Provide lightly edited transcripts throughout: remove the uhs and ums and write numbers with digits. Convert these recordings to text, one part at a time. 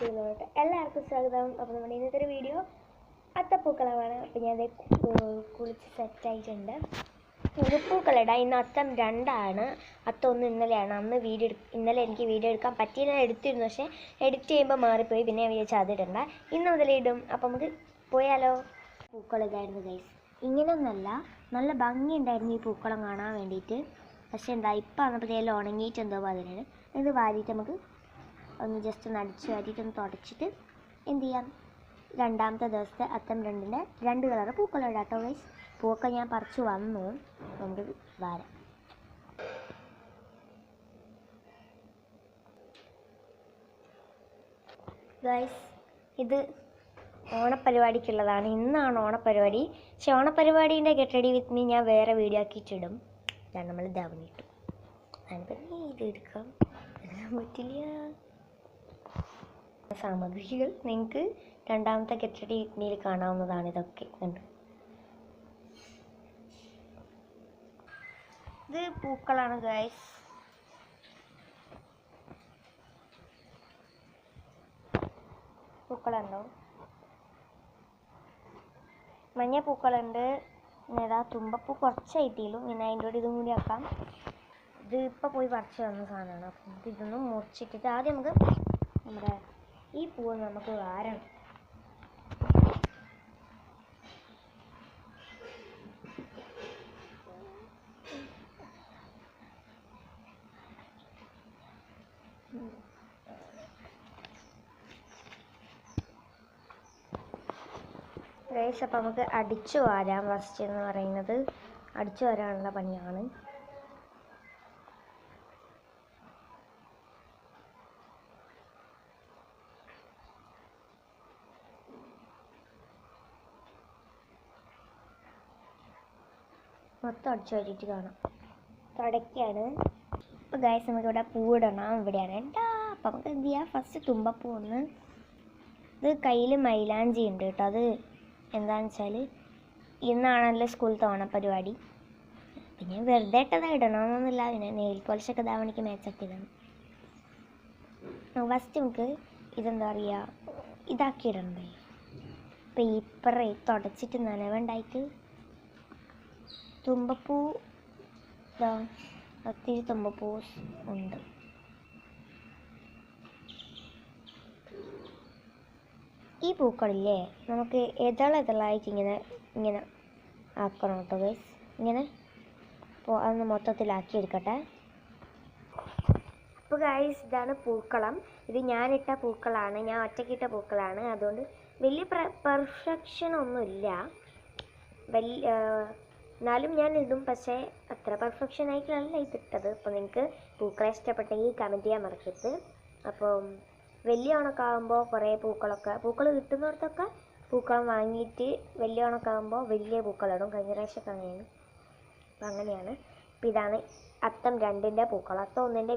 വീഡിയോയിലോട്ട് എല്ലാവർക്കും സ്വാഗതം. അപ്പോൾ നമ്മുടെ ഇന്നത്തെ ഒരു വീഡിയോ അത്തപ്പൂക്കളമാണ്. അപ്പോൾ ഞാൻ കുളിച്ച് സെറ്റായിട്ടുണ്ട്. ഇത് പൂക്കളിടാം. ഇന്ന് അത്തം 2 അത്തം 1 ഇന്നലെയാണ്. ഇന്നലെ എനിക്ക് വീഡിയോ എടുക്കാൻ പറ്റിയില്ല, എടുത്തിരുന്നു. പക്ഷേ എഡിറ്റ് ചെയ്യുമ്പോൾ മാറിപ്പോയി. പിന്നെ ഞാൻ വിചാരിച്ചാൽ അതിടണ്ട, ഇന്ന് മുതലിടും. അപ്പോൾ നമുക്ക് പോയാലോ. പൂക്കളിതായിരുന്നു ഗൈസ്. ഇങ്ങനെയൊന്നല്ല, നല്ല ഭംഗിയുണ്ടായിരുന്നു ഈ പൂക്കളം കാണാൻ വേണ്ടിയിട്ട്. പക്ഷേ എന്താ ഇപ്പോൾ വന്നപ്പോഴത്തേലും ഉണങ്ങിയിട്ടെന്തോ അതിനാണ്. ഇത് വാരിയിട്ട് നമുക്ക് ഒന്ന് ജസ്റ്റ് ഒന്ന് അടിച്ച് വാരിയിട്ടൊന്ന് തുടച്ചിട്ട് എന്ത് ചെയ്യാം, രണ്ടാമത്തെ ദിവസത്തെ അത്തം 2-ൻ്റെ 2 കളറ് പൂക്കളം ഇടാം കേട്ടോ ഗൈസ്. പൂക്കൾ ഞാൻ പറിച്ച് വന്നു, നമുക്ക് വാരാം. ഗൈസ്, ഇത് ഓണപ്പരിപാടിക്കുള്ളതാണ്. ഇന്നാണ് ഓണപ്പരിപാടി. പക്ഷെ ഓണപ്പരിപാടീൻ്റെ ഗെറ്റ് റെഡി വിത്ത് മീ ഞാൻ വേറെ വീഡിയോ ആക്കിയിട്ടിടും. ഞാൻ നമ്മൾ ധവനിട്ടു അതിന് ഇത് എടുക്കാം പറ്റില്ല. സാമഗ്രികൾ നിങ്ങൾക്ക് രണ്ടാമത്തെ ഗെറ്റ് റെഡി വിത്ത് മീയിൽ കാണാവുന്നതാണ്. ഇതൊക്കെ ഉണ്ട്. ഇത് പൂക്കളാണ് ഗൈസ്. പൂക്കളുണ്ടോ? മഞ്ഞ പൂക്കളുണ്ട്. പിന്നെ ഏതാ തുമ്പപ്പൂ കുറച്ചായിട്ടില്ലും. പിന്നെ അതിൻ്റെ കൂടെ ഇതും കൂടി ആക്കാം. ഇത് ഇപ്പോൾ പോയി പറിച്ച് വന്ന സാധനമാണ്. അപ്പം നമുക്ക് ഇതൊന്നും മുറിച്ചിട്ടിട്ട് ആദ്യം നമുക്ക് നമ്മുടെ ഈ പൂവ് നമുക്ക് വാരണം. ഗൈസ്, അപ്പം നമുക്ക് അടിച്ചു വാരാം. ഫസ്റ്റ് എന്ന് പറയുന്നത് അടിച്ചു വരാനുള്ള പണിയാണ്. മൊത്തം അടിച്ചു വാരിയിട്ട് കാണാം. തുടയ്ക്കാണ്. അപ്പോൾ ഗൈസ്, നമുക്കിവിടെ പൂവിടണം. ഇവിടെയാണ് കേട്ടോ. അപ്പം നമുക്ക് എന്ത് ചെയ്യാം, ഫസ്റ്റ് തുമ്പപ്പൂ ഒന്ന്. ഇത് കയ്യിൽ മൈലാഞ്ചി ഉണ്ട് കേട്ടോ. അത് എന്താണെന്ന് വെച്ചാൽ ഇന്നാണല്ലോ സ്കൂളിലത്തെ ഓണപ്പരിപാടി. പിന്നെ വെറുതെ ഇട്ടത് ഇടണമെന്നൊന്നുമില്ല. പിന്നെ നെയിൽ പോളിഷൊക്കെ ധാവണിക്ക് മാച്ചൊക്കെ ഇടണം. ഫസ്റ്റ് നമുക്ക് ഇതെന്താ പറയുക, ഇതാക്കി ഇടണ്ടേ, പേപ്പർ തുടച്ചിട്ട് നനവുണ്ടായിട്ട്. തുമ്പപ്പൂ ഇതാ, ഒത്തിരി തുമ്പപ്പൂ ഉണ്ട്. ഈ പൂക്കളില്ലേ, നമുക്ക് ഇതളായിട്ട് ഇങ്ങനെ ആക്കണം കേട്ടോ ഗൈസ്. ഇങ്ങനെ അപ്പോൾ അതൊന്ന് മൊത്തത്തിലാക്കിയെടുക്കട്ടെ. അപ്പോൾ ഗൈസ്, ഇതാണ് പൂക്കളം. ഇത് ഞാനിട്ട പൂക്കളാണ്, ഞാൻ ഒറ്റയ്ക്കിട്ട പൂക്കളാണ്. അതുകൊണ്ട് വലിയ പെർഫെക്ഷൻ ഒന്നുമില്ല. എന്നാലും ഞാൻ ഇടും. പക്ഷേ അത്ര പെർഫെക്ഷൻ ആയിട്ടല്ല ഇതിട്ടത്. അപ്പോൾ നിങ്ങൾക്ക് പൂക്കളെ ഇഷ്ടപ്പെട്ടെങ്കിൽ കമൻറ്റ് ചെയ്യാൻ മറക്കരുത്. അപ്പം വലിയ ഓണക്കാകുമ്പോൾ കുറേ പൂക്കൾ കിട്ടുന്നിടത്തൊക്കെ പൂക്കളം വാങ്ങിയിട്ട് വലിയ ഓണക്കാകുമ്പോൾ വലിയ പൂക്കളിടും. കഴിഞ്ഞ പ്രാവശ്യമൊക്കെ അങ്ങനെയാണ്. അപ്പം അങ്ങനെയാണ്. അപ്പം ഇതാണ് അത്തം 2-ൻ്റെ പൂക്കളം. അത്തം 1-ൻ്റെ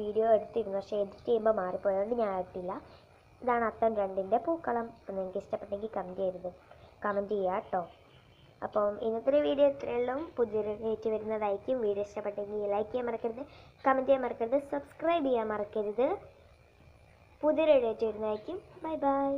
വീഡിയോ എടുത്തിരുന്നു, പക്ഷേ എഡിറ്റ് ചെയ്യുമ്പോൾ മാറിപ്പോയതുകൊണ്ട് ഞാൻ ഇട്ടില്ല. ഇതാണ് അത്തം 2-ൻ്റെ പൂക്കളം. അപ്പം നിങ്ങൾക്ക് ഇഷ്ടപ്പെട്ടെങ്കിൽ കമൻറ്റ് ചെയ്യുക കേട്ടോ. അപ്പം ഇന്നത്തെ വീഡിയോ ഇത്രയുള്ളൂ. പുതിയൊരു വീഡിയോ വരുന്നതായിരിക്കും. വീഡിയോ ഇഷ്ടപ്പെട്ടെങ്കിൽ ലൈക്ക് ചെയ്യാൻ മറക്കരുത്, കമൻറ്റ് ചെയ്യാൻ മറക്കരുത്, സബ്സ്ക്രൈബ് ചെയ്യാൻ മറക്കരുത്. പുതിയൊരു വീഡിയോ വരുന്നതായിരിക്കും. Bye bye.